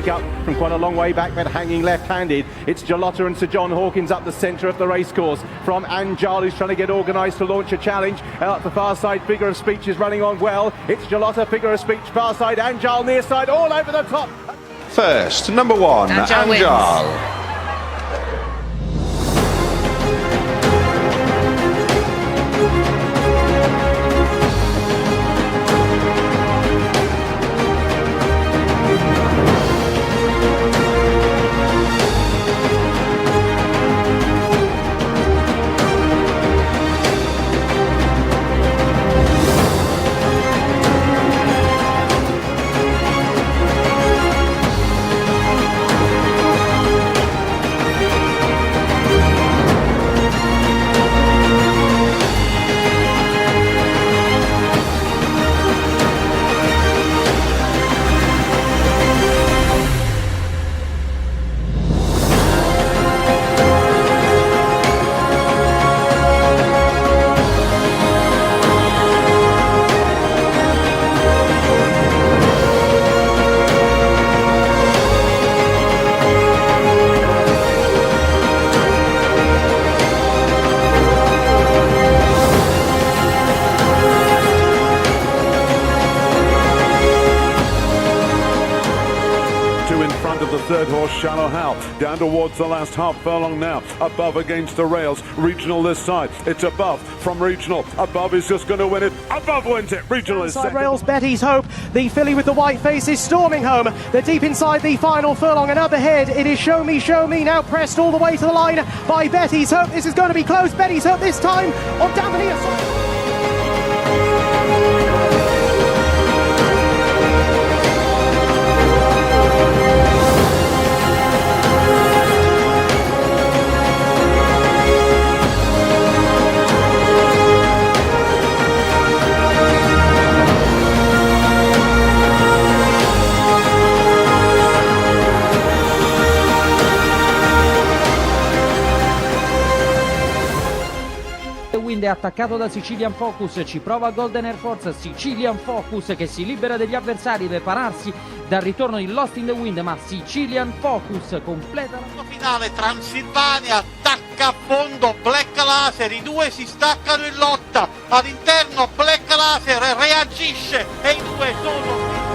break up from quite a long way back, but hanging left-handed. It's Gelotta and Sir John Hawkins up the centre of the racecourse. From ANJAAL, who's trying to get organised to launch a challenge. Out the far side, Figure of Speech is running on well. It's Gelotta, Figure of Speech, far side, ANJAAL near side, all over the top. First, number one, ANJAAL. Of the third horse, Shallow Hal, down towards the last half furlong now, above against the rails, Regional this side, it's above from Regional, above is just going to win it, above wins it, Regional is second. Rails, Betty's Hope, the filly with the white face is storming home, they're deep inside the final furlong and up ahead, it is Show Me, now pressed all the way to the line by Betty's Hope, this is going to be close, Betty's Hope this time, on down the near side. Wind è attaccato da Sicilian Focus, ci prova Golden Air Force, Sicilian Focus che si libera degli avversari, prepararsi dal ritorno di Lost in the Wind, ma Sicilian Focus completa la finale. Transilvania attacca a fondo, Black Laser, i due si staccano in lotta, all'interno Black Laser reagisce e i due sono